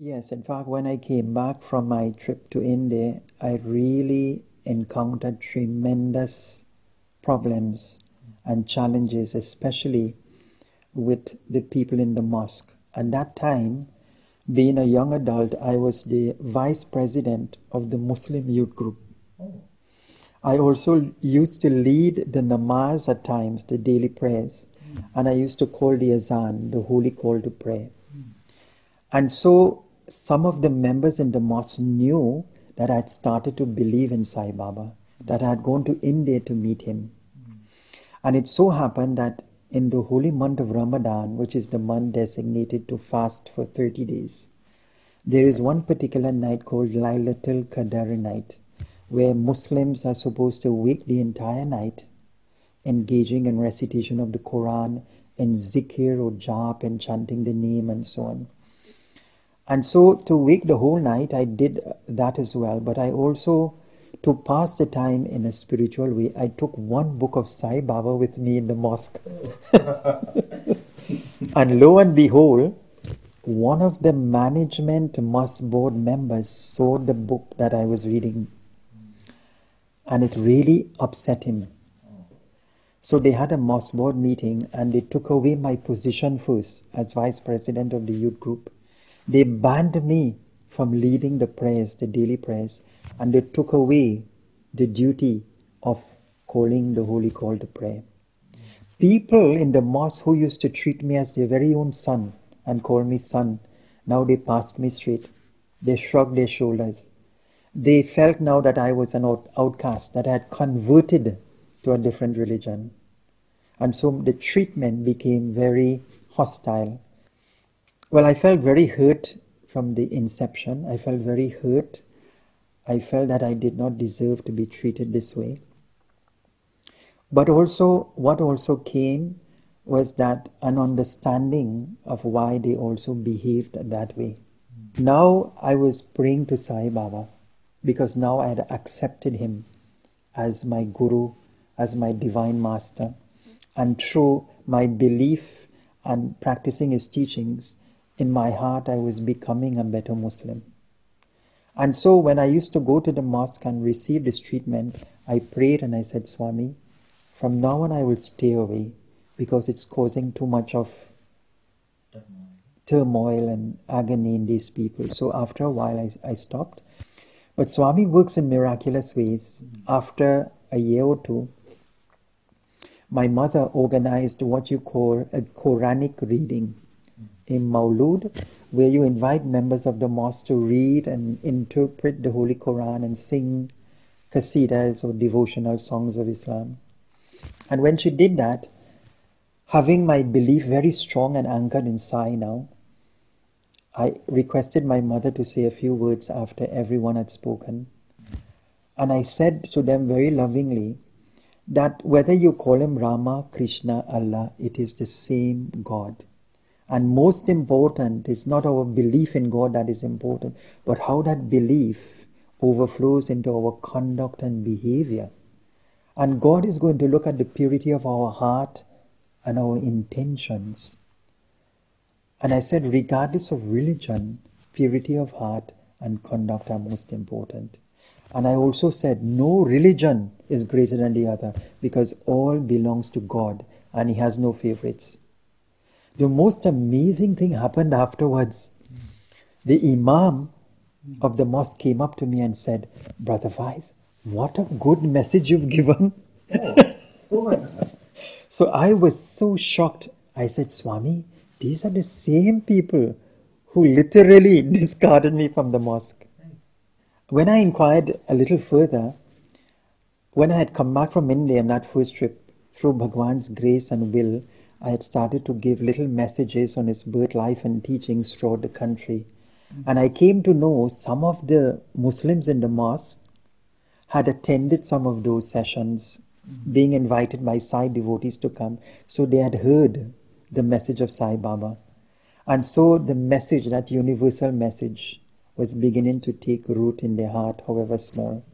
Yes, in fact, when I came back from my trip to India, I really encountered tremendous problems and challenges, especially with the people in the mosque. At that time, being a young adult, I was the vice president of the Muslim youth group. I also used to lead the namaz at times, the daily prayers, and I used to call the azan, the holy call to pray. And so some of the members in the mosque knew that I had started to believe in Sai Baba, that I had gone to India to meet him. And it so happened that in the holy month of Ramadan, which is the month designated to fast for 30 days, there is one particular night called Laylatul Qadr night, where Muslims are supposed to wake the entire night, engaging in recitation of the Quran, in zikr or jap, and chanting the name and so on. And so to wake the whole night, I did that as well. But I also, to pass the time in a spiritual way, I took one book of Sai Baba with me in the mosque. And lo and behold, one of the management mosque board members saw the book that I was reading. And it really upset him. So they had a mosque board meeting and they took away my position first as vice president of the youth group. They banned me from leading the prayers, the daily prayers, and they took away the duty of calling the holy call to pray. People in the mosque who used to treat me as their very own son and call me son, now they passed me straight. They shrugged their shoulders. They felt now that I was an outcast, that I had converted to a different religion. And so the treatment became very hostile. Well, I felt very hurt from the inception. I felt very hurt. I felt that I did not deserve to be treated this way. But also, what also came was that an understanding of why they also behaved that way. Now I was praying to Sai Baba because now I had accepted him as my guru, as my divine master. And through my belief and practicing his teachings, in my heart I was becoming a better Muslim. And so when I used to go to the mosque and receive this treatment, I prayed and I said, Swami, from now on I will stay away because it's causing too much of turmoil and agony in these people. So after a while I stopped. But Swami works in miraculous ways. After a year or two, my mother organized what you call a Quranic reading, a Maulud, where you invite members of the mosque to read and interpret the Holy Quran and sing qasidas or devotional songs of Islam. And when she did that, having my belief very strong and anchored in Sai now, I requested my mother to say a few words after everyone had spoken. And I said to them very lovingly that whether you call him Rama, Krishna, Allah, it is the same God. And most important is not our belief in God that is important, but how that belief overflows into our conduct and behavior. And God is going to look at the purity of our heart and our intentions. And I said, regardless of religion, purity of heart and conduct are most important. And I also said, no religion is greater than the other because all belongs to God and He has no favorites. The most amazing thing happened afterwards. The Imam of the mosque came up to me and said, Brother Fize, what a good message you've given. Oh my God. So I was so shocked. I said, Swami, these are the same people who literally discarded me from the mosque. When I inquired a little further, when I had come back from India on that first trip, through Bhagwan's grace and will, I had started to give little messages on his birth, life and teachings throughout the country. And I came to know some of the Muslims in the mosque had attended some of those sessions, being invited by Sai devotees to come. So they had heard the message of Sai Baba. And so the message, that universal message, was beginning to take root in their heart, however small.